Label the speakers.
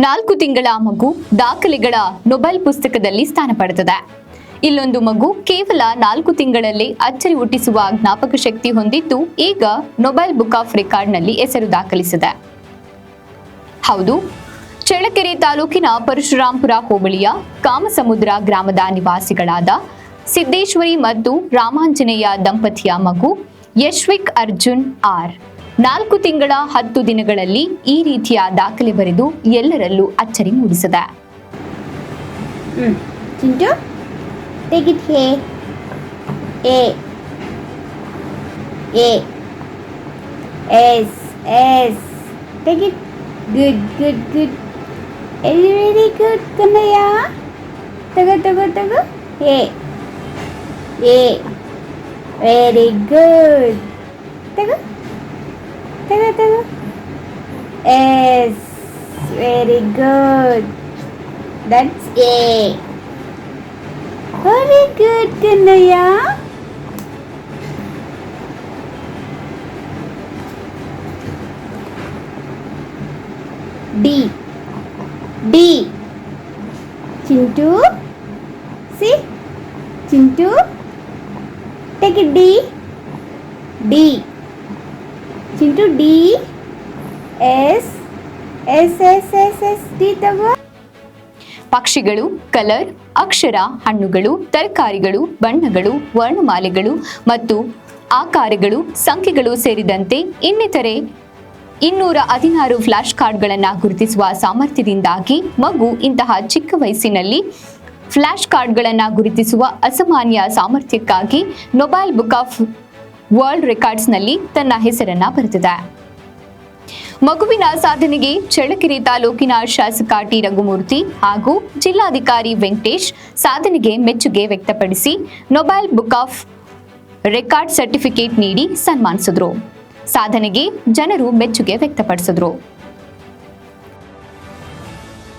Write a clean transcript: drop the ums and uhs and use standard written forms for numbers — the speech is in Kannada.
Speaker 1: 4 ತಿಂಗಳ ಮಗು ದಾಖಲೆಗಳ ನೊಬೆಲ್ ಪುಸ್ತಕದಲ್ಲಿ ಸ್ಥಾನ ಪಡೆದಿದೆ. ಇಲ್ಲೊಂದು ಮಗು ಕೇವಲ 4 ತಿಂಗಳಲ್ಲಿ ಅಚ್ಚರಿ ಹುಟ್ಟಿಸುವ ಜ್ಞಾಪಕ ಶಕ್ತಿ ಹೊಂದಿದ್ದು ಈಗ ನೊಬೆಲ್ ಬುಕ್ ಆಫ್ ರೆಕಾರ್ಡ್ನಲ್ಲಿ ಹೆಸರು ದಾಖಲಿಸಿದೆ. ಹೌದು, ಚಳ್ಳಕೆರೆ ತಾಲೂಕಿನ ಪರಶುರಾಂಪುರ ಹೋಬಳಿಯ ಕಾಮಸಮುದ್ರ ಗ್ರಾಮದ ನಿವಾಸಿಗಳಾದ ಸಿದ್ದೇಶ್ವರಿ ಮತ್ತು ರಾಮಾಂಜನೇಯ ದಂಪತಿಯ ಮಗು ಯಶ್ವಿಕ್ ಅರ್ಜುನ್ ಆರ್ 4 ತಿಂಗಳ 10 ದಿನಗಳಲ್ಲಿ ಈ ರೀತಿಯ ದಾಖಲೆ ಬರೆದು ಎಲ್ಲರಲ್ಲೂ ಅಚ್ಚರಿ ಮೂಡಿಸಿದೆ.
Speaker 2: Chintu, take it here. A. S. Take it. Good. Very good, Kanaya. Tago. A. Very good. Tago. S. Very good. That's A. Very good, Kanaya. D. Chintu. See? Chintu. Take it D. Chintu D. S. D ತಗೋ.
Speaker 1: ಪಕ್ಷಿಗಳು, ಕಲರ್, ಅಕ್ಷರ, ಹಣ್ಣುಗಳು, ತರಕಾರಿಗಳು, ಬಣ್ಣಗಳು, ವರ್ಣಮಾಲೆಗಳು ಮತ್ತು ಆಕಾರಗಳು, ಸಂಖ್ಯೆಗಳು ಸೇರಿದಂತೆ ಇನ್ನಿತರೆ 216 ಫ್ಲಾಶ್ ಕಾರ್ಡ್ಗಳನ್ನು ಗುರುತಿಸುವ ಸಾಮರ್ಥ್ಯದಿಂದಾಗಿ ಮಗು ಇಂತಹ ಚಿಕ್ಕ ವಯಸ್ಸಿನಲ್ಲಿ ಫ್ಲಾಶ್ ಕಾರ್ಡ್ಗಳನ್ನು ಗುರುತಿಸುವ ಅಸಾಮಾನ್ಯ ಸಾಮರ್ಥ್ಯಕ್ಕಾಗಿ ನೊಬೆಲ್ ಬುಕ್ ಆಫ್ ವರ್ಲ್ಡ್ ರೆಕಾರ್ಡ್ಸ್ನಲ್ಲಿ ತನ್ನ ಹೆಸರನ್ನ ಬರೆದಿದೆ. ಮಗುವಿನ ಸಾಧನೆಗೆ ಚಳ್ಳಕೆರೆ ತಾಲೂಕಿನ ಶಾಸಕ ಟಿ ರಘುಮೂರ್ತಿ ಹಾಗೂ ಜಿಲ್ಲಾಧಿಕಾರಿ ವೆಂಕಟೇಶ್ ಸಾಧನೆಗೆ ಮೆಚ್ಚುಗೆ ವ್ಯಕ್ತಪಡಿಸಿ Nobel book of record certificate ನೀಡಿ ಸನ್ಮಾನಿಸಿದ್ರು. ಸಾಧನೆಗೆ ಜನರು ಮೆಚ್ಚುಗೆ ವ್ಯಕ್ತಪಡಿಸಿದ್ರು.